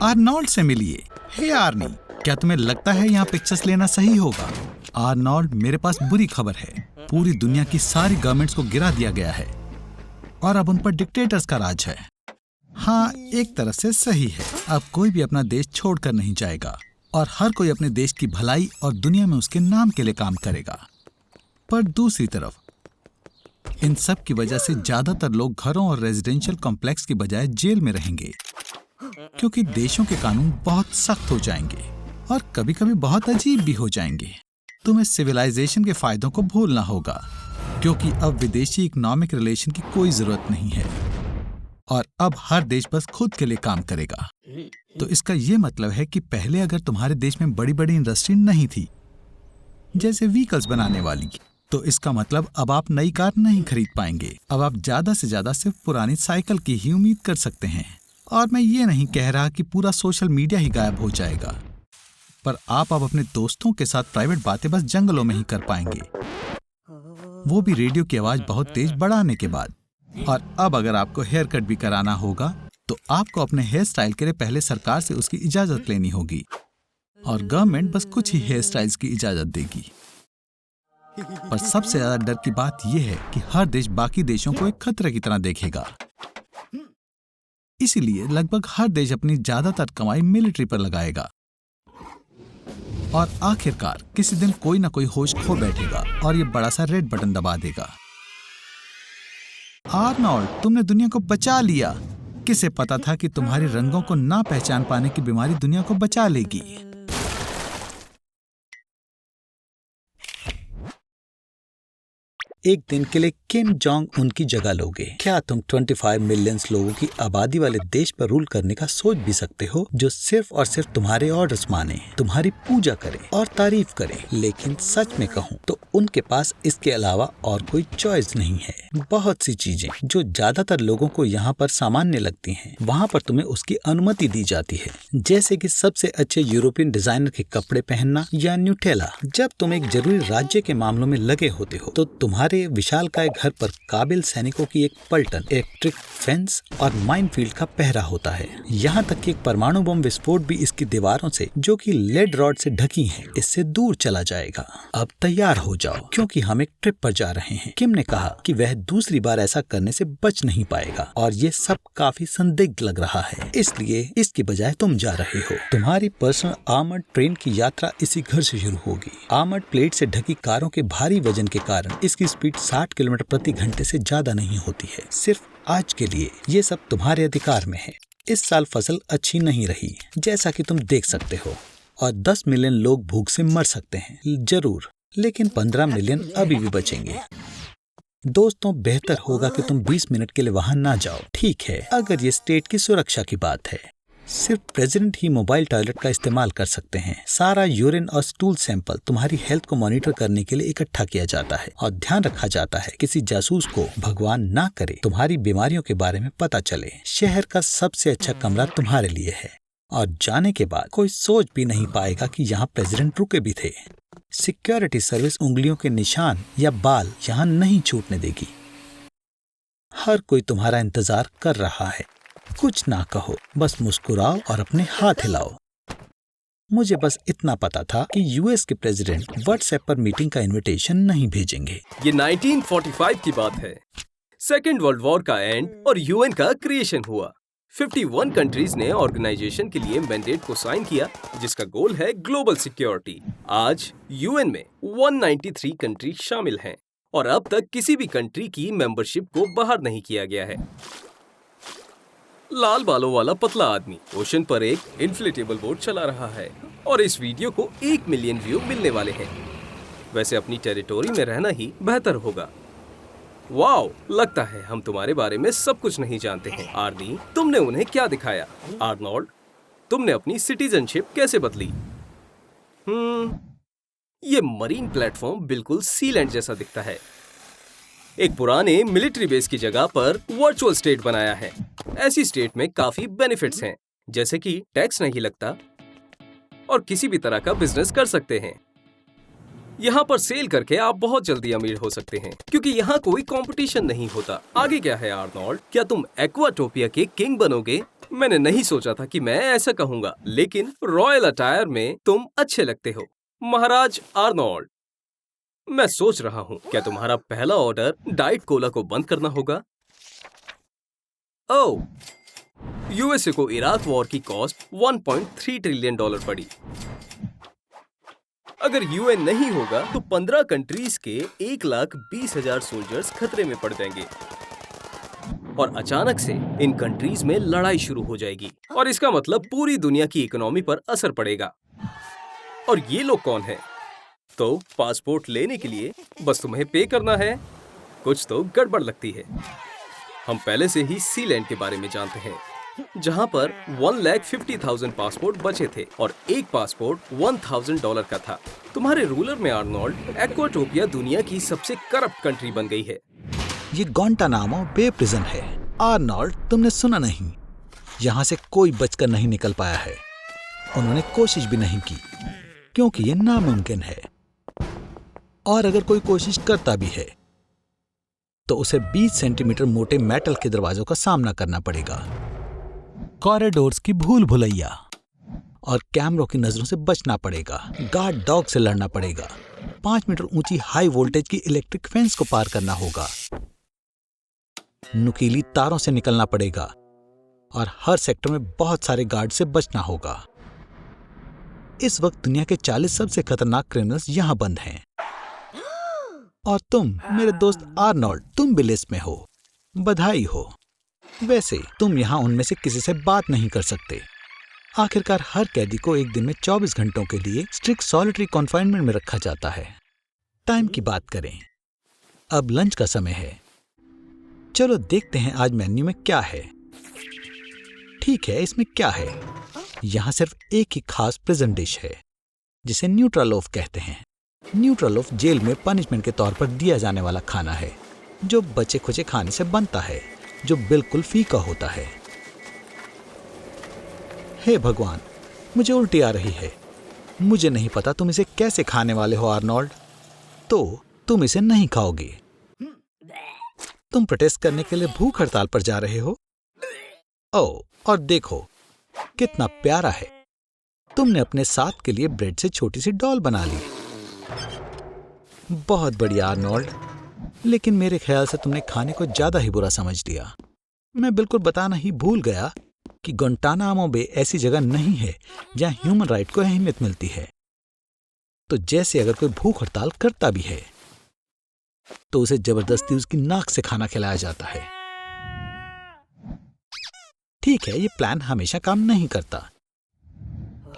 Arnold से मिलिए। हे Arnie, क्या तुम्हें लगता है यहाँ पिक्चर्स लेना सही होगा? आर्नोल्ड, मेरे पास बुरी खबर है। पूरी दुनिया की सारी गवर्नमेंट्स को गिरा दिया गया है और अब उन पर डिक्टेटर्स का राज है। हाँ, एक तरह से सही है। अब कोई भी अपना देश छोड़कर नहीं जाएगा और हर कोई अपने देश की भलाई और दुनिया में उसके नाम के लिए काम करेगा। पर दूसरी तरफ इन सब की वजह से ज्यादातर लोग घरों और रेजिडेंशियल कॉम्प्लेक्स की बजाय जेल में रहेंगे, क्योंकि देशों के कानून बहुत सख्त हो जाएंगे और कभी कभी बहुत अजीब भी हो जाएंगे। तुम्हें सिविलाइजेशन के फायदों को भूलना होगा, क्योंकि अब विदेशी इकोनॉमिक रिलेशन की कोई जरूरत नहीं है और अब हर देश बस खुद के लिए काम करेगा। तो इसका ये मतलब है कि पहले अगर तुम्हारे देश में बड़ी बड़ी इंडस्ट्री नहीं थी, जैसे व्हीकल्स बनाने वाली, तो इसका मतलब अब आप नई कार नहीं खरीद पाएंगे। अब आप ज्यादा से ज्यादा सिर्फ पुरानी साइकिल की ही उम्मीद कर सकते हैं। और मैं ये नहीं कह रहा कि पूरा सोशल मीडिया ही गायब हो जाएगा, पर आप अब अपने दोस्तों के साथ प्राइवेट बातें बस जंगलों में ही कर पाएंगे, वो भी रेडियो की आवाज बहुत तेज बढ़ाने के बाद। और अब अगर आपको हेयर कट भी कराना होगा तो आपको अपने हेयर स्टाइल के लिए पहले सरकार से उसकी इजाजत लेनी होगी और गवर्नमेंट बस कुछ ही हेयर स्टाइल्स की इजाजत देगी। पर सबसे ज्यादा डर की बात यह है कि हर देश बाकी देशों को एक खतरे की तरह देखेगा। इसीलिए लगभग हर देश अपनी ज्यादातर कमाई मिलिट्री पर लगाएगा और आखिरकार किसी दिन कोई ना कोई होश खो बैठेगा और ये बड़ा सा रेड बटन दबा देगा। आर्नोल्ड, तुमने दुनिया को बचा लिया। किसे पता था कि तुम्हारे रंगों को ना पहचान पाने की बीमारी दुनिया को बचा लेगी। एक दिन के लिए किम जोंग उन की जगह लोगे? क्या तुम 25 मिलियन लोगों की आबादी वाले देश पर रूल करने का सोच भी सकते हो, जो सिर्फ और सिर्फ तुम्हारे ऑर्डर्स माने, तुम्हारी पूजा करे और तारीफ करे? लेकिन सच में कहूँ तो उनके पास इसके अलावा और कोई चॉइस नहीं है। बहुत सी चीजें जो ज्यादातर लोगों को यहाँ पर सामान्य लगती हैं, वहाँ पर तुम्हें उसकी अनुमति दी जाती है, जैसे कि सबसे अच्छे यूरोपियन डिजाइनर के कपड़े पहनना या न्यूटेला। जब तुम एक जरूरी राज्य के मामलों में लगे होते हो तो तुम्हारे विशालकाय घर पर काबिल सैनिकों की एक पलटन, इलेक्ट्रिक फेंस और माइनफील्ड का पहरा होता है। यहाँ तक कि एक परमाणु बम विस्फोट भी इसकी दीवारों से, जो कि लेड रॉड से ढकी हैं, इससे दूर चला जाएगा। अब तैयार हो जाओ, क्योंकि हम एक ट्रिप पर जा रहे हैं। किम ने कहा कि वह दूसरी बार ऐसा करने से बच नहीं पाएगा और ये सब काफी संदिग्ध लग रहा है, इसलिए इसकी बजाय तुम जा रहे हो। तुम्हारी पर्सनल आर्मर्ड ट्रेन की यात्रा इसी घर से शुरू होगी। आर्मर्ड प्लेट से ढकी कारों के भारी वजन के कारण इसकी स्पीड 60 किलोमीटर प्रति घंटे से ज्यादा नहीं होती है। सिर्फ आज के लिए ये सब तुम्हारे अधिकार में है। इस साल फसल अच्छी नहीं रही, जैसा कि तुम देख सकते हो, और 10 मिलियन लोग भूख से मर सकते हैं जरूर, लेकिन 15 मिलियन अभी भी बचेंगे। दोस्तों, बेहतर होगा कि तुम 20 मिनट के लिए वहां ना जाओ, ठीक है? अगर ये स्टेट की सुरक्षा की बात है। सिर्फ प्रेसिडेंट ही मोबाइल टॉयलेट का इस्तेमाल कर सकते हैं। सारा यूरिन और स्टूल सैंपल तुम्हारी हेल्थ को मॉनिटर करने के लिए इकट्ठा किया जाता है और ध्यान रखा जाता है किसी जासूस को, भगवान ना करे, तुम्हारी बीमारियों के बारे में पता चले। शहर का सबसे अच्छा कमरा तुम्हारे लिए है और जाने के बाद कोई सोच भी नहीं पाएगा कि यहाँ प्रेसिडेंट रुके भी थे। सिक्योरिटी सर्विस उंगलियों के निशान या बाल यहाँ नहीं छूटने देगी। हर कोई तुम्हारा इंतजार कर रहा है। कुछ ना कहो, बस मुस्कुराओ और अपने हाथ हिलाओ। मुझे बस इतना पता था कि यूएस के प्रेसिडेंट व्हाट्सएप पर मीटिंग का इनविटेशन नहीं भेजेंगे। ये 1945 की बात है। सेकेंड वर्ल्ड वॉर का एंड और यूएन का क्रिएशन हुआ। 51 कंट्रीज ने ऑर्गेनाइजेशन के लिए मैंडेट को साइन किया, जिसका गोल है ग्लोबल सिक्योरिटी। आज यूएन में 193 कंट्री शामिल हैं और अब तक किसी भी कंट्री की मेंबरशिप को बाहर नहीं किया गया है। लाल बालों वाला पतला आदमी ओशन पर एक इन्फ्लेटेबल बोट चला रहा है और इस वीडियो को 1 मिलियन व्यू मिलने वाले हैं। वैसे अपनी टेरिटोरी में रहना ही बेहतर होगा। वाओ, लगता है हम तुम्हारे बारे में सब कुछ नहीं जानते हैं। आर्नी, तुमने उन्हें क्या दिखाया? आर्नोल्ड, तुमने अपनी सिटीजनशिप कैसे बदली? ये मरीन प्लेटफॉर्म बिल्कुल सीलैंड जैसा दिखता है। एक पुराने मिलिट्री बेस की जगह पर वर्चुअल स्टेट बनाया है। ऐसी स्टेट में काफी बेनिफिट्स हैं, जैसे कि टैक्स नहीं लगता और किसी भी तरह का बिजनेस कर सकते हैं। यहाँ पर सेल करके आप बहुत जल्दी अमीर हो सकते हैं, क्योंकि यहाँ कोई कंपटीशन नहीं होता। आगे क्या है आर्नोल्ड? क्या तुम एक्वाटोपिया के किंग बनोगे? मैंने नहीं सोचा था कि मैं ऐसा कहूंगा, लेकिन रॉयल अटायर में तुम अच्छे लगते हो, महाराज आर्नोल्ड। मैं सोच रहा हूं, क्या तुम्हारा पहला ऑर्डर डाइट कोला को बंद करना होगा? ओह, यूएसए को इराक वॉर की कॉस्ट $1.3 ट्रिलियन पड़ी। अगर यूएन नहीं होगा तो 15 कंट्रीज के 1,20,000 सोल्जर्स खतरे में पड़ जाएंगे और अचानक से इन कंट्रीज में लड़ाई शुरू हो जाएगी और इसका मतलब पूरी दुनिया की इकोनॉमी पर असर पड़ेगा। और ये लोग कौन हैं? तो पासपोर्ट लेने के लिए बस तुम्हें पे करना है। कुछ तो गड़बड़ लगती है। हम पहले से ही सीलैंड के बारे में जानते हैं, जहां पर 1,50,000 पासपोर्ट बचे थे और एक पासपोर्ट $1,000 का था। तुम्हारे रूलर में आर्नोल्ड, एक्वाटोपिया दुनिया की सबसे करप्ट कंट्री बन गई है। ये गुआंटानामो बे प्रिजन है। आर्नोल्ड, तुमने सुना नहीं, यहाँ से कोई बचकर नहीं निकल पाया है। उन्होंने कोशिश भी नहीं की क्योंकि ये नामुमकिन है। और अगर कोई कोशिश करता भी है तो उसे 20 सेंटीमीटर मोटे मेटल के दरवाजों का सामना करना पड़ेगा, कॉरिडोर्स की भूल भुलैया और कैमरों की नजरों से बचना पड़ेगा, गार्ड डॉग से लड़ना पड़ेगा, 5 मीटर ऊंची हाई वोल्टेज की इलेक्ट्रिक फेंस को पार करना होगा, नुकीली तारों से निकलना पड़ेगा और हर सेक्टर में बहुत सारे गार्ड से बचना होगा। इस वक्त दुनिया के 40 सबसे खतरनाक क्रिमिनल्स यहां बंद हैं। और तुम, मेरे दोस्त आर्नोल्ड, तुम भी लिस्ट में हो। बधाई हो। वैसे तुम यहां उनमें से किसी से बात नहीं कर सकते। आखिरकार हर कैदी को एक दिन में 24 घंटों के लिए स्ट्रिक्ट सॉलिटरी कॉन्फाइनमेंट में रखा जाता है। टाइम की बात करें, अब लंच का समय है। चलो देखते हैं आज मेन्यू में क्या है। ठीक है, इसमें क्या है? यहाँ सिर्फ एक ही खास प्रेजेंट डिश है जिसे न्यूट्रालोफ कहते हैं। न्यूट्रालोफ जेल में पनिशमेंट के तौर पर दिया जाने वाला खाना है जो बचे खुचे खाने से बनता है, जो बिल्कुल फीका होता है। हे भगवान, मुझे उल्टी आ रही है। मुझे नहीं पता तुम इसे कैसे खाने वाले हो आर्नोल्ड। तो तुम इसे नहीं खाओगे। तुम प्रोटेस्ट करने के लिए भूख हड़ताल पर जा रहे हो। ओह, और देखो कितना प्यारा है। तुमने अपने साथ के लिए ब्रेड से छोटी सी डॉल बना ली। बहुत बढ़िया आर्नोल्ड, लेकिन मेरे ख्याल से तुमने खाने को ज्यादा ही बुरा समझ लिया। मैं बिल्कुल बताना ही भूल गया कि गुआंटानामो बे ऐसी जगह नहीं है जहां ह्यूमन राइट को अहमियत मिलती है। तो जैसे अगर कोई भूख हड़ताल करता भी है तो उसे जबरदस्ती उसकी नाक से खाना खिलाया जाता है। ठीक है, ये प्लान हमेशा काम नहीं करता,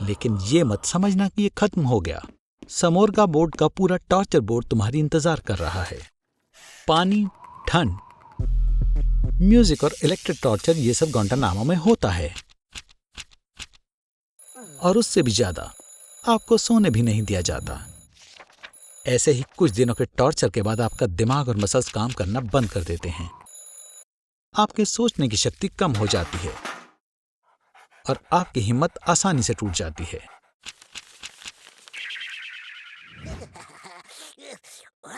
लेकिन ये मत समझना कि ये खत्म हो गया। समोरगा बोर्ड का पूरा टॉर्चर बोर्ड तुम्हारी इंतजार कर रहा है। पानी, ठंड, म्यूजिक और इलेक्ट्रिक टॉर्चर, ये सब गुआंटानामो में होता है। और उससे भी ज्यादा आपको सोने भी नहीं दिया जाता। ऐसे ही कुछ दिनों के टॉर्चर के बाद आपका दिमाग और मसल्स काम करना बंद कर देते हैं। आपके सोचने की शक्ति कम हो जाती है और आपकी हिम्मत आसानी से टूट जाती है।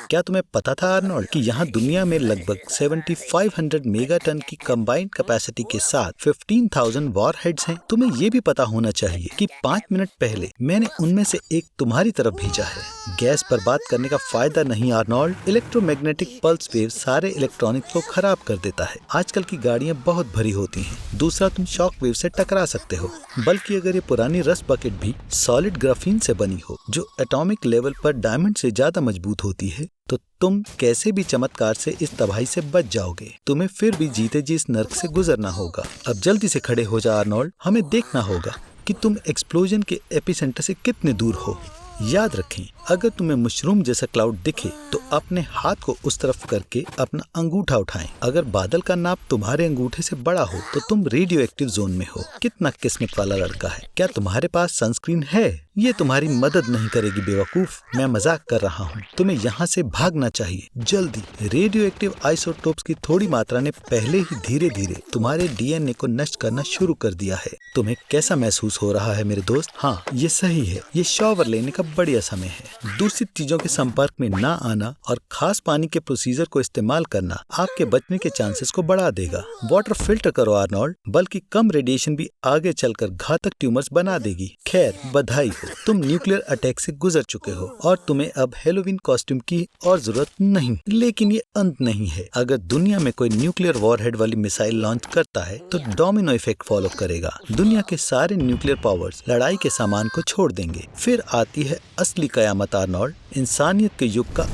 क्या तुम्हें पता था आर्नोल्ड कि यहाँ दुनिया में लगभग 7500 मेगाटन की कंबाइंड कैपेसिटी के साथ 15,000 वॉरहेड्स हैं? तुम्हें ये भी पता होना चाहिए कि 5 मिनट पहले मैंने उनमें से एक तुम्हारी तरफ भेजा है। गैस पर बात करने का फायदा नहीं आर्नोल्ड। इलेक्ट्रोमैग्नेटिक पल्स वेव सारे इलेक्ट्रॉनिक्स को खराब कर देता है। आजकल की गाड़ियाँ बहुत भरी होती हैं। दूसरा, तुम शॉक वेव से टकरा सकते हो। बल्कि अगर ये पुरानी रस्ट बकेट भी सॉलिड ग्राफीन से बनी हो जो एटॉमिक लेवल पर डायमंड से ज्यादा मजबूत होती है, तो तुम कैसे भी चमत्कार से इस तबाही से बच जाओगे। तुम्हें फिर भी जीते जी इस नर्क से गुजरना होगा। अब जल्दी से खड़े हो जा आर्नोल्ड। हमें देखना होगा कि तुम एक्सप्लोजन के एपिसेंटर से कितने दूर हो। याद रखें, अगर तुम्हें मशरूम जैसा क्लाउड दिखे तो अपने हाथ को उस तरफ करके अपना अंगूठा उठाएं। अगर बादल का नाप तुम्हारे अंगूठे से बड़ा हो तो तुम रेडियो एक्टिव जोन में हो। कितना किस्मत वाला लड़का है। क्या तुम्हारे पास सनस्क्रीन है? ये तुम्हारी मदद नहीं करेगी बेवकूफ, मैं मजाक कर रहा हूँ। तुम्हें यहाँ से भागना चाहिए जल्दी। रेडियो एक्टिव आइसोटोप्स की थोड़ी मात्रा ने पहले ही धीरे धीरे तुम्हारे डीएनए को नष्ट करना शुरू कर दिया है। तुम्हें कैसा महसूस हो रहा है मेरे दोस्त? हाँ, ये सही है। ये शॉवर लेने का बढ़िया समय है। दूषित चीजों के संपर्क में ना आना और खास पानी के प्रोसीजर को इस्तेमाल करना आपके बचने के चांसेस को बढ़ा देगा। वाटर फिल्टर करो आर्नोल्ड, बल्कि कम रेडिएशन भी आगे चलकर घातक ट्यूमर्स बना देगी। खैर, बधाई हो, तुम न्यूक्लियर अटैक से गुजर चुके हो और तुम्हें अब हेलोवीन कॉस्ट्यूम की और जरूरत नहीं। लेकिन ये अंत नहीं है। अगर दुनिया में कोई न्यूक्लियर वॉरहेड वाली मिसाइल लॉन्च करता है तो डोमिनो इफेक्ट फॉलो करेगा। दुनिया के सारे न्यूक्लियर पावर्स लड़ाई के सामान को छोड़ देंगे। फिर आती है असली कयामत आर्नोल्ड, इंसानियत के युग का।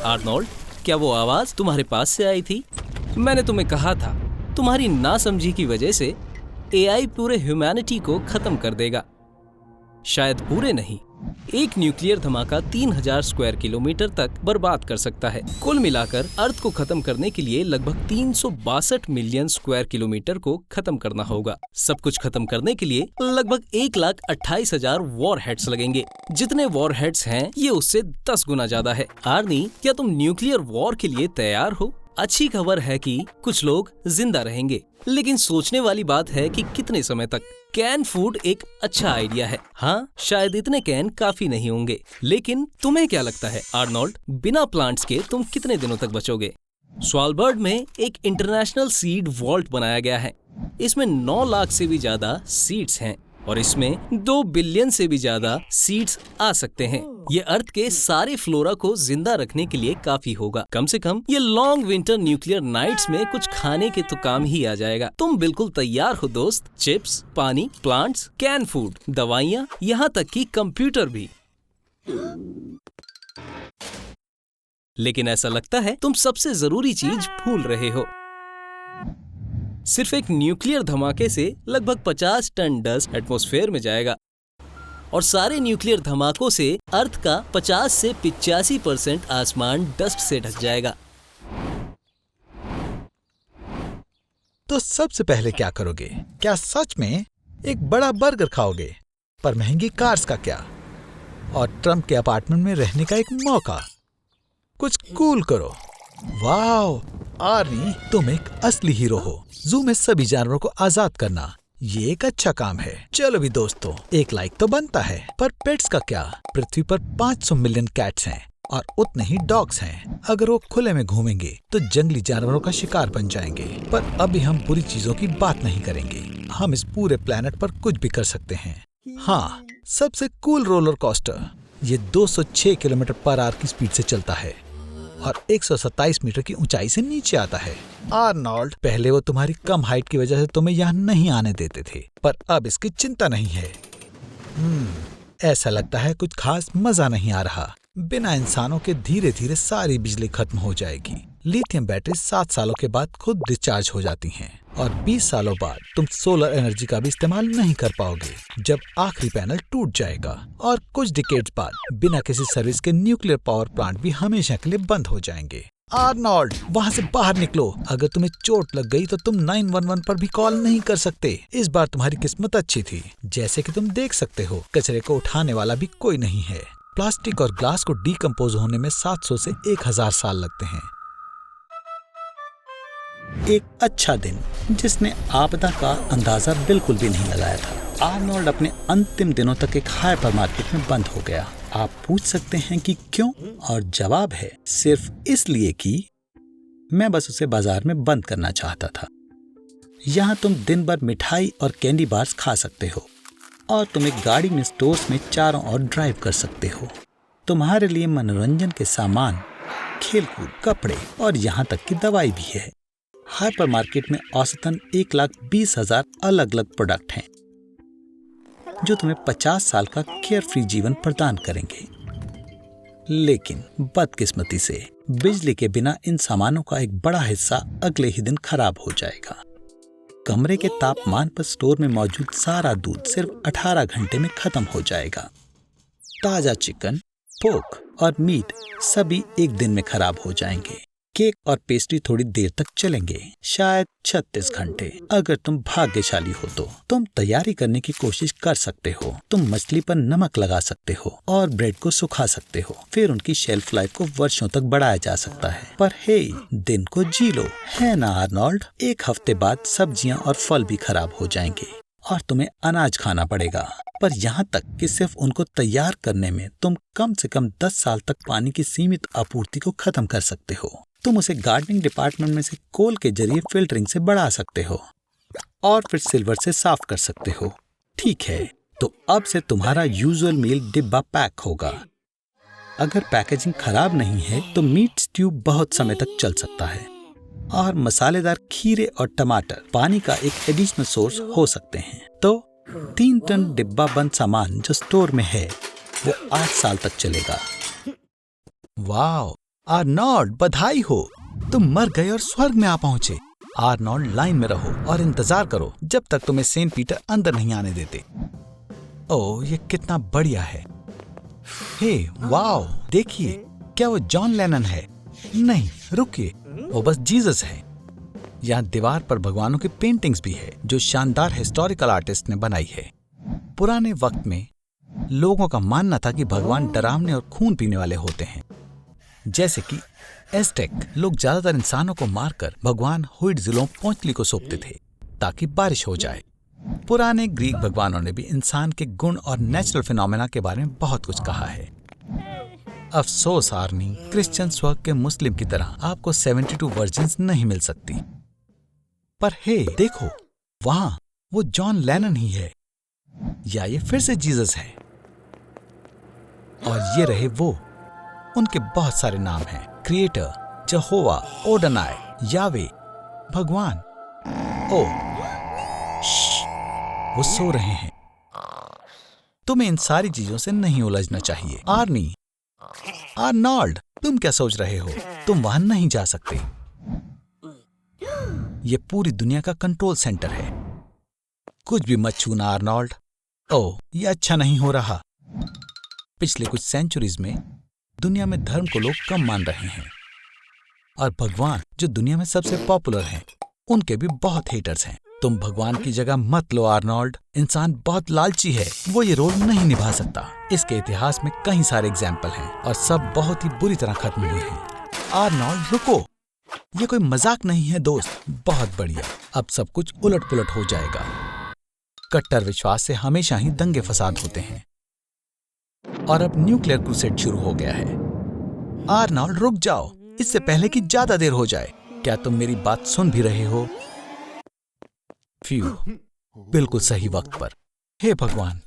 आर्नोल्ड, क्या वो आवाज तुम्हारे पास से आई थी? मैंने तुम्हें कहा था, तुम्हारी नासमझी की वजह से एआई पूरे ह्यूमैनिटी को खत्म कर देगा। शायद पूरे नहीं, एक न्यूक्लियर धमाका 3000 स्क्वायर किलोमीटर तक बर्बाद कर सकता है। कुल मिलाकर अर्थ को खत्म करने के लिए लगभग 362 मिलियन स्क्वायर किलोमीटर को खत्म करना होगा। सब कुछ खत्म करने के लिए लगभग 1,28,000 वॉरहेड्स लगेंगे। जितने वॉरहेड्स हैं, ये उससे 10 गुना ज्यादा है। आर्नी, क्या तुम न्यूक्लियर वॉर के लिए तैयार हो? अच्छी खबर है कि कुछ लोग जिंदा रहेंगे, लेकिन सोचने वाली बात है कि कितने समय तक। कैन फूड एक अच्छा आइडिया है। हाँ, शायद इतने कैन काफी नहीं होंगे, लेकिन तुम्हें क्या लगता है आर्नोल्ड, बिना प्लांट्स के तुम कितने दिनों तक बचोगे? स्वालबर्ड में एक इंटरनेशनल सीड वॉल्ट बनाया गया है। इसमें 9 लाख से भी ज्यादा सीड्स हैं और इसमें 2 बिलियन से भी ज्यादा सीड्स आ सकते हैं। ये अर्थ के सारे फ्लोरा को जिंदा रखने के लिए काफी होगा। कम से कम ये लॉन्ग विंटर न्यूक्लियर नाइट्स में कुछ खाने के तो काम ही आ जाएगा। तुम बिल्कुल तैयार हो दोस्त। चिप्स, पानी, प्लांट्स, कैन फूड, दवाइयाँ, यहाँ तक कि कंप्यूटर भी। लेकिन ऐसा लगता है तुम सबसे जरूरी चीज भूल रहे हो। सिर्फ एक न्यूक्लियर धमाके से लगभग 50 टन डस्ट एटमॉस्फेयर में जाएगा और सारे न्यूक्लियर धमाकों से अर्थ का 50 से 85% आसमान डस्ट से ढक जाएगा। तो सबसे पहले क्या करोगे? क्या सच में एक बड़ा बर्गर खाओगे? पर महंगी कार्स का क्या? और ट्रम्प के अपार्टमेंट में रहने का एक मौका? कुछ कूल करो। वाओ आर्नी, तुम एक असली हीरो हो। जू में सभी जानवरों को आजाद करना, ये एक अच्छा काम है। चलो भी दोस्तों, एक लाइक तो बनता है। पर पेट्स का क्या? पृथ्वी पर 500 मिलियन कैट्स हैं और उतने ही डॉग्स हैं। अगर वो खुले में घूमेंगे तो जंगली जानवरों का शिकार बन जाएंगे। पर अभी हम बुरी चीजों की बात नहीं करेंगे। हम इस पूरे प्लेनेट पर कुछ भी कर सकते हैं। हाँ, सबसे कूल रोलर कोस्टर, ये 206 किलोमीटर पर आवर की स्पीड से चलता है और 127 मीटर की ऊंचाई से नीचे आता है। आर्नोल्ड, पहले वो तुम्हारी कम हाइट की वजह से तुम्हें यहाँ नहीं आने देते थे, पर अब इसकी चिंता नहीं है। ऐसा लगता है कुछ खास मजा नहीं आ रहा। बिना इंसानों के धीरे धीरे सारी बिजली खत्म हो जाएगी। लिथियम बैटरी 7 सालों के बाद खुद डिस्चार्ज हो जाती हैं और 20 सालों बाद तुम सोलर एनर्जी का भी इस्तेमाल नहीं कर पाओगे जब आखिरी पैनल टूट जाएगा। और कुछ डिकेड्स बाद बिना किसी सर्विस के न्यूक्लियर पावर प्लांट भी हमेशा के लिए बंद हो जाएंगे। आर्नोल्ड, वहाँ से बाहर निकलो। अगर तुम्हें चोट लग गई तो तुम 911 पर भी कॉल नहीं कर सकते। इस बार तुम्हारी किस्मत अच्छी थी। जैसे कि तुम देख सकते हो, कचरे को उठाने वाला भी कोई नहीं है। प्लास्टिक और ग्लास को डीकम्पोज होने में 700 से 1000 साल लगते हैं। एक अच्छा दिन जिसने आपदा का अंदाजा बिल्कुल भी नहीं लगाया था। आर्नोल्ड अपने अंतिम दिनों तक एक हाइपरमार्केट में बंद हो गया। आप पूछ सकते हैं कि क्यों, और जवाब है सिर्फ इसलिए कि मैं बस उसे बाजार में बंद करना चाहता था। यहाँ तुम दिन भर मिठाई और कैंडी बार्स खा सकते हो और तुम एक गाड़ी में स्टोर्स में चारों ओर ड्राइव कर सकते हो। तुम्हारे लिए मनोरंजन के सामान, खेलकूद, कपड़े और यहाँ तक कि दवाई भी है। हाइपरमार्केट में औसतन 1,20,000 अलग अलग प्रोडक्ट हैं जो तुम्हें 50 साल का केयर फ्री जीवन प्रदान करेंगे। लेकिन बदकिस्मती से बिजली के बिना इन सामानों का एक बड़ा हिस्सा अगले ही दिन खराब हो जाएगा। कमरे के तापमान पर स्टोर में मौजूद सारा दूध सिर्फ 18 घंटे में खत्म हो जाएगा। ताजा चिकन, पोर्क और मीट सभी एक दिन में खराब हो जाएंगे। केक और पेस्ट्री थोड़ी देर तक चलेंगे, शायद 36 घंटे। अगर तुम भाग्यशाली हो तो तुम तैयारी करने की कोशिश कर सकते हो। तुम मछली पर नमक लगा सकते हो और ब्रेड को सुखा सकते हो। फिर उनकी शेल्फ लाइफ को वर्षों तक बढ़ाया जा सकता है। पर हे, दिन को जी लो, है ना आर्नोल्ड? एक हफ्ते बाद सब्जियां और फल भी खराब हो जाएंगे और तुम्हें अनाज खाना पड़ेगा। पर यहाँ तक कि सिर्फ उनको तैयार करने में तुम कम से कम 10 साल तक पानी की सीमित आपूर्ति को खत्म कर सकते हो। तुम उसे गार्डनिंग डिपार्टमेंट में से कोल के जरिए फिल्टरिंग से बढ़ा सकते हो और फिर सिल्वर से साफ कर सकते हो। ठीक है, तो अब से तुम्हारा यूजुअल मील डिब्बा पैक होगा। अगर पैकेजिंग खराब नहीं है तो मीट स्ट्यू बहुत समय तक चल सकता है और मसालेदार खीरे और टमाटर पानी का एक एडिशनल सोर्स हो सकते हैं। तो 3 टन डिब्बा बंद सामान जो स्टोर में है वो 8 साल तक चलेगा। वाह आर्नोल्ड, बधाई हो, तुम मर गए और स्वर्ग में आ पहुंचे। आर्नोल्ड, लाइन में रहो और इंतजार करो जब तक तुम्हें सेंट पीटर अंदर नहीं आने देते। ओह, ये कितना बढ़िया है। हे वाओ, देखिए, क्या वो जॉन लेनन है? नहीं, रुकिए, वो बस जीसस है। यहाँ दीवार पर भगवानों की पेंटिंग्स भी है जो शानदार हिस्टोरिकल आर्टिस्ट ने बनाई है। पुराने वक्त में लोगों का मानना था कि भगवान डरावने और खून पीने वाले होते हैं। जैसे कि एज़टेक लोग ज्यादातर इंसानों को मारकर भगवान हुइट्ज़िलोपोच्टली को सौंपते थे ताकि बारिश हो जाए। पुराने ग्रीक भगवानों ने भी इंसान के गुण और नेचुरल फिनोमेना के बारे में बहुत कुछ कहा है। अफसोस आर्नी, क्रिश्चियन स्वर्ग के मुस्लिम की तरह आपको 72 वर्जिन्स नहीं मिल सकती। पर हे देखो, वहां वो जॉन लेनन ही है, या ये फिर से जीसस है। और ये रहे वो, उनके बहुत सारे नाम हैं, क्रिएटर, जहोवा, ओडनाय, यावे, भगवान। ओ वो सो रहे हैं। तुम्हें इन सारी चीजों से नहीं उलझना चाहिए। आर्नी, आर्नोल्ड, तुम क्या सोच रहे हो? तुम वहां नहीं जा सकते। ये पूरी दुनिया का कंट्रोल सेंटर है। कुछ भी मत छूना आर्नोल्ड। ओह, ये अच्छा नहीं हो रहा। पिछले कुछ सेंचुरीज में दुनिया में धर्म को लोग कम मान रहे हैं और भगवान, जो दुनिया में सबसे पॉपुलर हैं, उनके भी बहुत हेटर्स हैं। तुम भगवान की जगह मत लो आर्नोल्ड। इंसान बहुत लालची है, वो ये रोल नहीं निभा सकता। इसके इतिहास में कई सारे एग्जाम्पल हैं और सब बहुत ही बुरी तरह खत्म हुए हैं। आर्नोल्ड, रुको, ये कोई मजाक नहीं है दोस्त। बहुत बढ़िया, अब सब कुछ उलट पुलट हो जाएगा। कट्टर विश्वास से हमेशा ही दंगे फसाद होते हैं और अब न्यूक्लियर क्रूसेड शुरू हो गया है। आर्नोल्ड, रुक जाओ, इससे पहले कि ज्यादा देर हो जाए। क्या तुम मेरी बात सुन भी रहे हो? फ्यू, बिल्कुल सही वक्त पर। हे भगवान,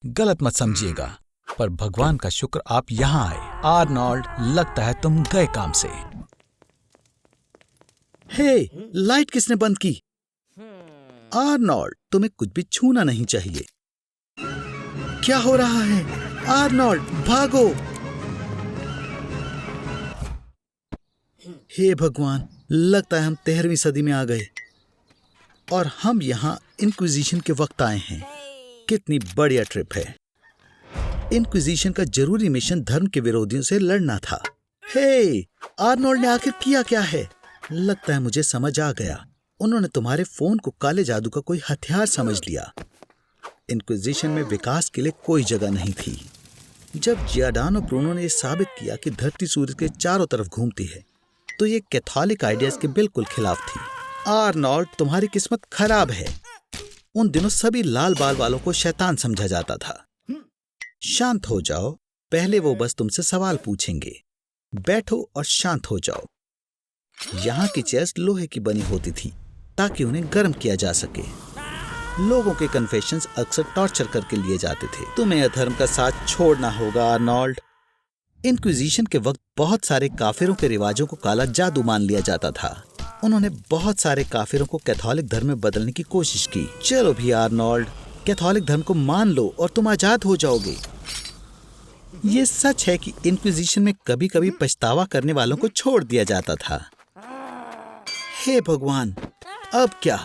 गलत मत समझिएगा, पर भगवान का शुक्र आप यहाँ आए। आर्नोल्ड, लगता है तुम गए काम से। हे, लाइट किसने बंद की? आर्नोल्ड, तुम्हें कुछ भी छूना नहीं चाहिए। क्या हो रहा है? आर्नोल्ड, भागो! हे भगवान, लगता है हम 13वीं सदी में आ गए और हम यहाँ इंक्विजिशन के वक्त आए हैं। कितनी बढ़िया ट्रिप है। इंक्विजिशन का जरूरी मिशन धर्म के विरोधियों से लड़ना था। हे, आर्नोल्ड ने आखिर किया क्या है? लगता है मुझे समझ आ गया। उन्होंने तुम्हारे फोन को काले जादू का कोई हथियार समझ लिया। इंक्विजिशन में विकास के लिए कोई जगह नहीं थी। जब जियाडानो ब्रूनो ने यह साबित किया कि धरती सूर्य के चारों तरफ घूमती है, तो ये कैथोलिक आइडियाज के बिल्कुल खिलाफ थी। आर्नोल्ड, तुम्हारी किस्मत खराब है। उन दिनों सभी लाल बाल वालों को शैतान समझा जाता था। शांत हो जाओ, पहले वो बस तुमसे सवाल पूछेंगे। बैठो और शांत हो जाओ। यहाँ की चेयर्स लोहे की बनी होती थी ताकि उन्हें गर्म किया जा सके। लोगों के कन्फेशंस अक्सर टॉर्चर करके लिए जाते थे। तुम्हें अधर्म का साथ छोड़ना होगा आर्नोल्ड। इंक्विजिशन के वक्त बहुत सारे काफिरों के रिवाजों को काला जादू मान लिया जाता था। उन्होंने बहुत सारे काफिरों को कैथोलिक धर्म में बदलने की कोशिश की। चलो भी आर्नोल्ड, कैथोलिक धर्म को मान लो और तुम आजाद हो जाओगे। ये सच है कि इंक्विजिशन में कभी कभी पछतावा करने वालों को छोड़ दिया जाता था। हे भगवान, अब क्या?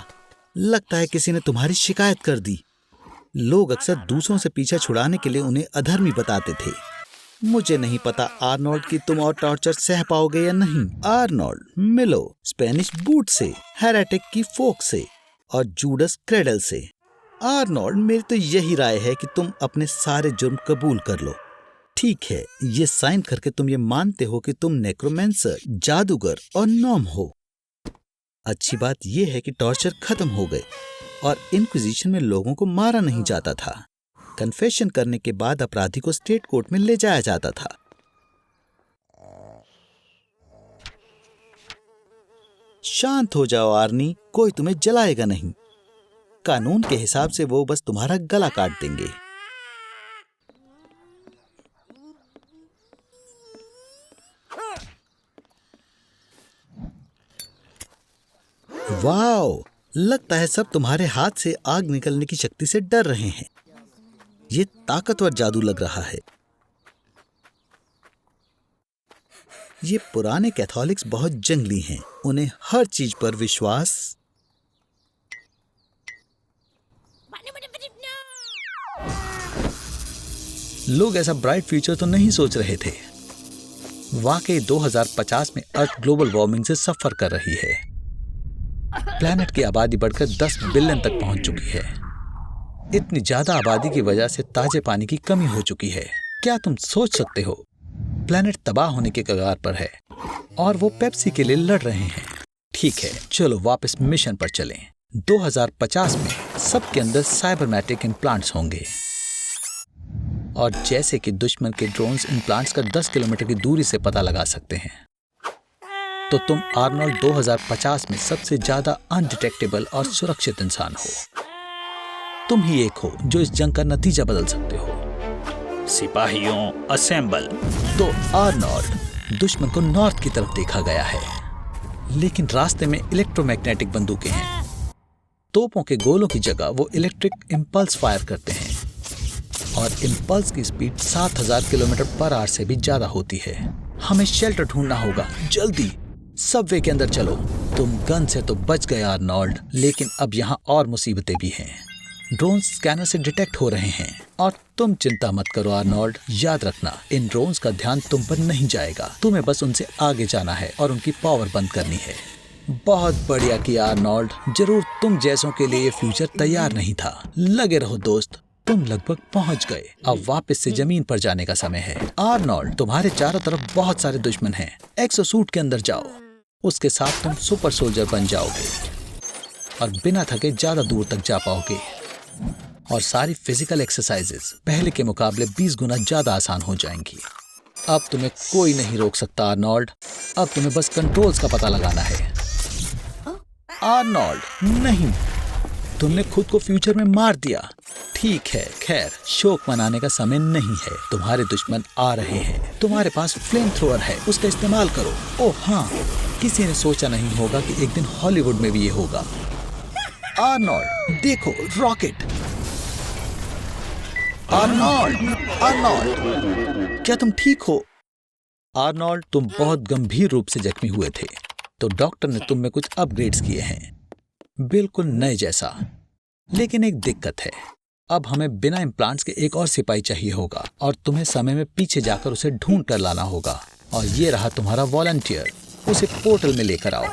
लगता है किसी ने तुम्हारी शिकायत कर दी। लोग अक्सर दूसरों से पीछा छुड़ाने के लिए उन्हें अधर्मी बताते थे। मुझे नहीं पता आर्नोल्ड कि तुम और टॉर्चर सह पाओगे या नहीं। आर्नोल्ड, मिलो स्पेनिश बूट से, हेरेटिक की फोक से और जूडस क्रेडल से। आर्नोल्ड, मेरी तो यही राय है कि तुम अपने सारे जुर्म कबूल कर लो। ठीक है, ये साइन करके तुम ये मानते हो कि तुम नेक्रोमेंसर, जादूगर और नॉम हो। अच्छी बात यह है कि टॉर्चर खत्म हो गए और इंक्विजिशन में लोगों को मारा नहीं जाता था। कन्फेशन करने के बाद अपराधी को स्टेट कोर्ट में ले जाया जाता था। शांत हो जाओ आर्नी, कोई तुम्हें जलाएगा नहीं। कानून के हिसाब से वो बस तुम्हारा गला काट देंगे। वाओ, लगता है सब तुम्हारे हाथ से आग निकलने की शक्ति से डर रहे हैं। ये ताकतवर जादू लग रहा है। ये पुराने कैथोलिक्स बहुत जंगली हैं। उन्हें हर चीज पर विश्वास। लोग ऐसा ब्राइट फ्यूचर तो नहीं सोच रहे थे। वाकई 2050 में अर्थ ग्लोबल वार्मिंग से सफर कर रही है। प्लैनेट की आबादी बढ़कर 10 बिलियन तक पहुंच चुकी है। इतनी ज्यादा आबादी की वजह से ताजे पानी की कमी हो चुकी है। क्या तुम सोच सकते हो? प्लैनेट तबाह होने के कगार पर है और वो पेप्सी के लिए लड़ रहे हैं। ठीक है, चलो वापस मिशन पर चलें। 2050 में सबके अंदर साइबरनेटिक इम्प्लांट्स होंगे और जैसे कि दुश्मन के ड्रोन्स इम्प्लांट्स का 10 किलोमीटर की दूरी से पता लगा सकते हैं, तो तुम आर्नोल्ड 2050 में सबसे ज्यादा अनडिटेक्टेबल और सुरक्षित इंसान हो। तुम ही एक हो जो इस जंग का नतीजा बदल सकते हो। सिपाहियों असेंबल। तो आर्नोल्ड, दुश्मन को नॉर्थ की तरफ देखा गया है, लेकिन रास्ते में इलेक्ट्रोमैग्नेटिक बंदूकें हैं। तोपों के गोलों की जगह वो इलेक्ट्रिक इंपल्स फायर करते हैं और इंपल्स की स्पीड 7000 किलोमीटर पर आवर से भी ज्यादा होती है। हमें शेल्टर ढूंढना होगा, जल्दी। सबवे के अंदर चलो। तुम गन से तो बच गए आर्नोल्ड, लेकिन अब यहाँ और मुसीबतें भी हैं। ड्रोन स्कैनर से डिटेक्ट हो रहे हैं और तुम चिंता मत करो आर्नोल्ड। याद रखना, इन ड्रोन्स का ध्यान तुम पर नहीं जाएगा। तुम्हें बस उनसे आगे जाना है और उनकी पावर बंद करनी है। बहुत बढ़िया किया आर्नोल्ड। जरूर तुम जैसों के लिए ये फ्यूचर तैयार नहीं था। लगे रहो दोस्त, तुम लगभग पहुंच गए। अब वापस से जमीन पर जाने का समय है। आर्नोल्ड, तुम्हारे चारों तरफ बहुत सारे दुश्मन हैं। एक्सोसूट के अंदर जाओ, उसके साथ तुम सुपर सोल्जर बन जाओगे और बिना थके ज्यादा दूर तक जा पाओगे। और सारी फिजिकल एक्सरसाइजेस पहले के मुकाबले 20 गुना ज्यादा आसान हो जाएंगी। अब तुम्हें कोई नहीं रोक सकता आर्नोल्ड। अब तुम्हें बस कंट्रोल्स का पता लगाना है। आर्नोल्ड, नहीं, तुमने खुद को फ्यूचर में मार दिया। ठीक है, खैर, शोक मनाने का समय नहीं है। तुम्हारे दुश्मन आ रहे हैं। तुम्हारे पास फ्लेम थ्रोअर है, उसका इस्तेमाल करो। ओह हाँ, किसी ने सोचा नहीं होगा कि एक दिन हॉलीवुड में भी ये होगा। आर्नोल्ड, देखो, रॉकेट। आर्नोल्ड, आर्नोल्ड, क्या तुम ठीक हो? आर्नोल्ड, तुम बहुत गंभीर रूप से जख्मी हुए थे, तो डॉक्टर ने तुम में कुछ अपग्रेड्स किए हैं, बिल्कुल नए जैसा। लेकिन एक दिक्कत है, अब हमें बिना इम्प्लांट्स के एक और सिपाही चाहिए होगा और तुम्हें समय में पीछे जाकर उसे ढूंढ कर लाना होगा। और ये रहा तुम्हारा वॉलंटियर, उसे पोर्टल में लेकर आओ।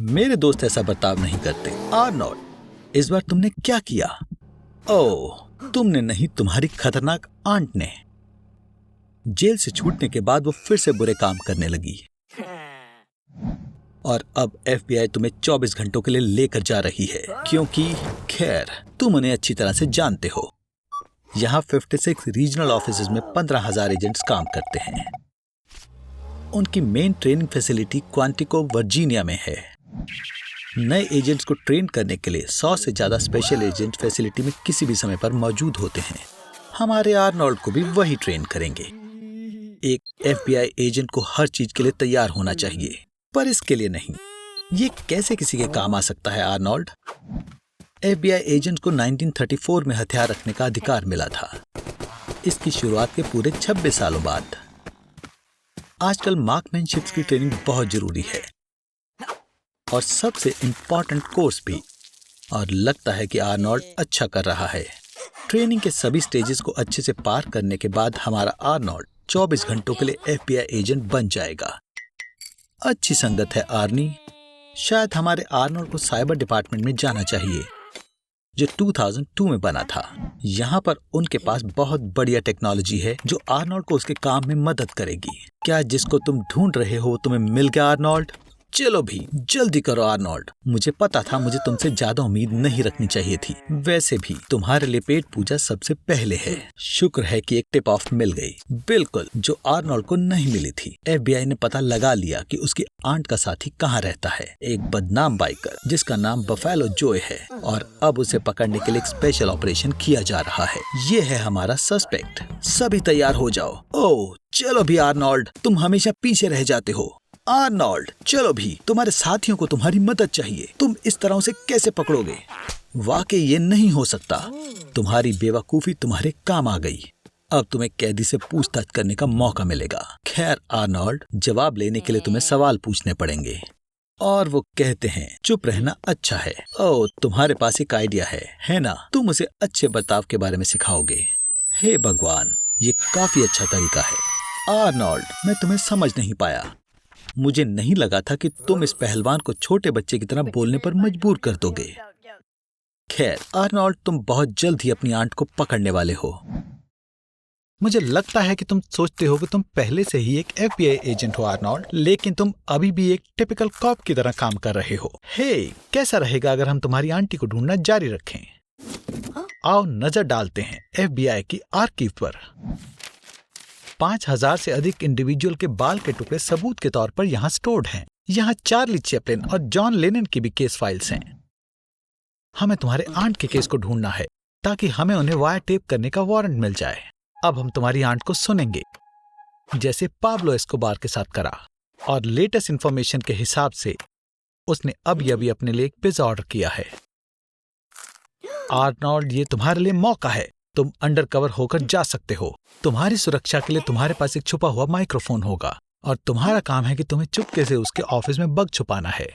मेरे दोस्त ऐसा बर्ताव नहीं करते। आर्नोल्ड, इस बार तुमने क्या किया? ओह, तुमने नहीं, तुम्हारी खतरनाक आंट ने। जेल से छूटने के बाद वो फिर से बुरे काम करने लगी और अब FBI तुम्हें 24 घंटों के लिए लेकर जा रही है, क्योंकि खैर तुम उन्हें अच्छी तरह से जानते हो। यहाँ 56 रीजनल ऑफिसेज में 15,000 एजेंट्स काम करते हैं। उनकी main training facility Quantico Virginia में है। नए एजेंट्स को ट्रेन करने के लिए 100 से ज्यादा स्पेशल एजेंट फैसिलिटी में किसी भी समय पर मौजूद होते हैं। हमारे आर्नोल्ड को भी वही ट्रेन करेंगे। एक FBI एजेंट को हर चीज के लिए तैयार होना चाहिए, पर इसके लिए नहीं। ये कैसे किसी के काम आ सकता है आर्नोल्ड? FBI एजेंट को 1934 में हथियार रखने का अधिकार मिला था, इसकी शुरुआत के पूरे 26 सालों बाद। आजकल मार्कमैनशिप की ट्रेनिंग बहुत जरूरी है और सबसे इंपॉर्टेंट कोर्स भी। और लगता है कि आर्नोल्ड अच्छा कर रहा है। ट्रेनिंग के सभी स्टेजेस को अच्छे से पार करने के बाद हमारा आर्नोल्ड 24 घंटों के लिए FBI एजेंट बन जाएगा। अच्छी संगत है आर्नी। शायद हमारे आर्नोल्ड को साइबर डिपार्टमेंट में जाना चाहिए, जो 2002 में बना था। यहाँ पर उनके पास बहुत बढ़िया टेक्नोलॉजी है जो आर्नोल्ड को उसके काम में मदद करेगी। क्या जिसको तुम ढूंढ रहे हो तुम्हें मिल गया आर्नोल्ड? चलो भी जल्दी करो आर्नोल्ड। मुझे पता था मुझे तुमसे ज्यादा उम्मीद नहीं रखनी चाहिए थी। वैसे भी तुम्हारे लिए पेट पूजा सबसे पहले है। शुक्र है कि एक टिप ऑफ मिल गई, बिल्कुल जो आर्नोल्ड को नहीं मिली थी। FBI ने पता लगा लिया कि उसकी आंट का साथी कहाँ रहता है, एक बदनाम बाइकर जिसका नाम बफेलो जोय है, और अब उसे पकड़ने के लिए एक स्पेशल ऑपरेशन किया जा रहा है। ये है हमारा सस्पेक्ट। सभी तैयार हो जाओ। ओह चलो भी आर्नोल्ड, तुम हमेशा पीछे रह जाते हो। आर्नोल्ड चलो भी, तुम्हारे साथियों को तुम्हारी मदद चाहिए। तुम इस तरह उसे कैसे पकड़ोगे? वाकई ये नहीं हो सकता। तुम्हारी बेवकूफी तुम्हारे काम आ गई। अब तुम्हें कैदी से पूछताछ करने का मौका मिलेगा। खैर आर्नोल्ड, जवाब लेने के लिए तुम्हें सवाल पूछने पड़ेंगे, और वो कहते हैं चुप रहना अच्छा है। ओह तुम्हारे पास एक आइडिया है ना? तुम उसे अच्छे बर्ताव के बारे में सिखाओगे। हे भगवान, ये काफी अच्छा तरीका है। आर्नोल्ड, मैं तुम्हें समझ नहीं पाया। मुझे नहीं लगा था कि तुम इस पहलवान को छोटे बच्चे की तरह बोलने पर मजबूर कर दोगे। खैर आर्नोल्ड, तुम बहुत जल्द ही अपनी आंट को पकड़ने वाले हो। मुझे लगता है कि तुम सोचते हो कि तुम पहले से ही एक FBI एजेंट हो आर्नोल्ड, लेकिन तुम अभी भी एक टिपिकल कॉप की तरह काम कर रहे हो। हे, कैसा रहेगा अगर हम तुम्हारी आंटी को ढूंढना जारी रखें? आओ नजर डालते हैं FBI की आर्कीव पर। 5000 से अधिक इंडिविजुअल के बाल के टुकड़े सबूत के तौर पर यहाँ स्टोर्ड हैं। यहाँ चार्ली चैपलिन और जॉन लेनन की भी केस फाइल्स हैं। हमें तुम्हारे आंट के केस को ढूंढना है ताकि हमें उन्हें वायर टेप करने का वारंट मिल जाए। अब हम तुम्हारी आंट को सुनेंगे, जैसे पाब्लो एस्कोबार के साथ करा, और लेटेस्ट इंफॉर्मेशन के हिसाब से उसने अभी अपने लिए एक पिज्जा ऑर्डर किया है। आर्नोल्ड, ये तुम्हारे लिए मौका है। तुम अंडर कवर होकर जा सकते हो। तुम्हारी सुरक्षा के लिए तुम्हारे पास एक छुपा हुआ माइक्रोफोन होगा, और तुम्हारा काम है कि तुम्हें चुपके से उसके ऑफिस में बग छुपाना है।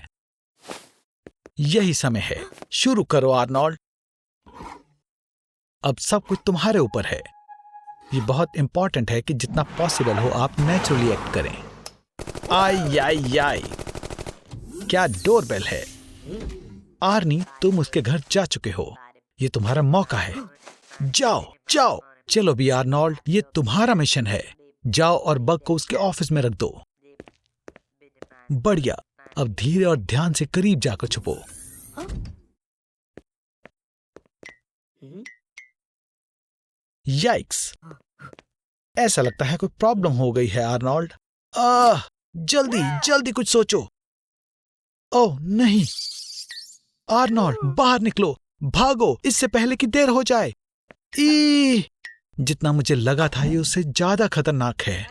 यही समय है, शुरू करो आर्नोल्ड। अब सब कुछ तुम्हारे ऊपर है। ये बहुत इंपॉर्टेंट है कि जितना पॉसिबल हो आप नेचुरली एक्ट करें। आई, क्या डोरबेल है। आर्नी, तुम उसके घर जा चुके हो। ये तुम्हारा मौका है। जाओ। चलो भी आर्नोल्ड, ये तुम्हारा मिशन है। जाओ और बग को उसके ऑफिस में रख दो। बढ़िया, अब धीरे और ध्यान से करीब जाकर छुपो। याइक्स, ऐसा लगता है कोई प्रॉब्लम हो गई है आर्नोल्ड। जल्दी कुछ सोचो। ओह नहीं, आर्नोल्ड बाहर निकलो, भागो इससे पहले कि देर हो जाए। जितना मुझे लगा था ये उससे ज्यादा खतरनाक है।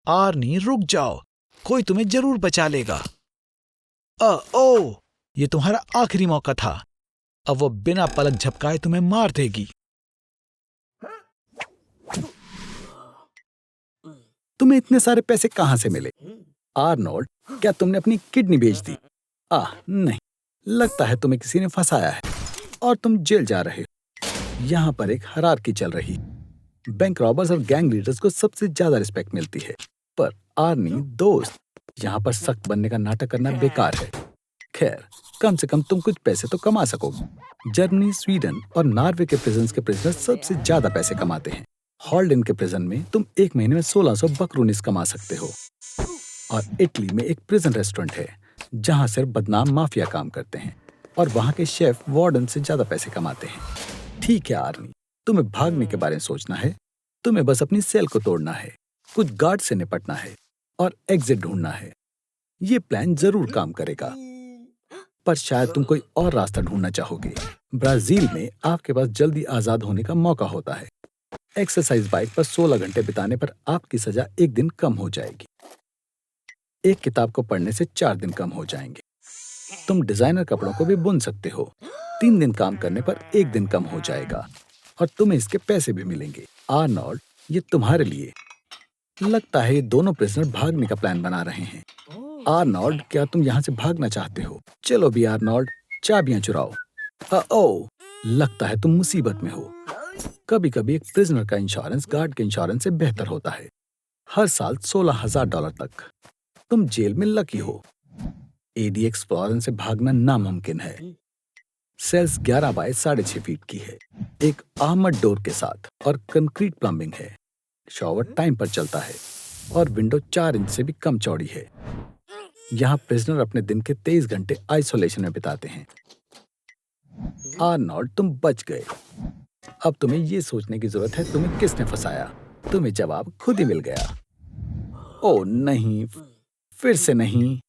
आर्नी रुक जाओ, कोई तुम्हें जरूर बचा लेगा। ये तुम्हारा आखिरी मौका था। अब वो बिना पलक झपकाए तुम्हें मार देगी। तुम्हें इतने सारे पैसे कहां से मिले? आर्नोल्ड, क्या तुमने अपनी किडनी बेच दी? नहीं, लगता है तुम्हें किसी ने फंसाया है और तुम जेल जा रहे हो। यहाँ पर एक हायरार्की चल रही। बैंक रॉबर्स और गैंग लीडर्स को सबसे ज्यादा रिस्पेक्ट मिलती है, पर आर्नी दोस्त, यहाँ पर सख्त बनने का नाटक करना बेकार है। खैर, कम से कम तुम कुछ पैसे तो कमा सकोगे। जर्मनी, स्वीडन और नॉर्वे के प्रिजन्स के प्रिजनर सबसे ज्यादा पैसे कमाते हैं। हॉल्डेन के प्रिजन में तुम एक महीने में 1600 बकरूनिस कमा सकते हो, और इटली में एक प्रिजन रेस्टोरेंट है जहाँ सिर्फ बदनाम माफिया काम करते हैं, और वहाँ के शेफ वार्डन से ज्यादा पैसे कमाते हैं। ठीक है आर्नी, तुम्हें भागने के बारे में सोचना है। तुम्हें बस अपनी सेल को तोड़ना है, कुछ गार्ड से निपटना है और एग्जिट ढूंढना है। ये प्लान जरूर काम करेगा, पर शायद तुम कोई और रास्ता ढूंढना चाहोगे। ब्राजील में आपके पास जल्दी आजाद होने का मौका होता है। एक्सरसाइज बाइक पर 16 घंटे बिताने पर आपकी सजा 1 दिन कम हो जाएगी। एक किताब को पढ़ने से 4 दिन कम हो जाएंगे। तुम डिजाइनर कपड़ों को भी बुन सकते हो। 3 दिन काम करने पर 1 दिन कम हो जाएगा, और तुम्हें इसके पैसे भी मिलेंगे। आर्नोल्ड, ये तुम्हारे लिए। लगता है ये दोनों प्रिजनर भागने का प्लान बना रहे हैं। आर्नोल्ड, क्या तुम यहाँ से भागना चाहते हो? चलो भी आर्नोल्ड, चाबियां चुराओ। लगता है तुम मुसीबत में हो। कभी कभी एक प्रिजनर का इंश्योरेंस गार्ड के इंश्योरेंस से बेहतर होता है। हर साल $16,000 तक। तुम जेल में लकी हो। एडी एक्सप्लोरर से भागना नामुमकिन है। सेल्स 11 बाय 6.5 फीट की है, एक आर्मर्ड डोर के साथ और कंक्रीट प्लम्बिंग है। शॉवर टाइम पर चलता है और विंडो 4 इंच से भी कम चौड़ी है। यहाँ प्रिजनर अपने दिन के 23 घंटे आइसोलेशन में बिताते हैं। आर्नोल्ड, तुम बच गए। अब तुम्हें ये सोचने की जरूरत है तुम्हें किसने फंसाया। तुम्हें जवाब खुद ही मिल गया। ओ नहीं, फिर से नहीं।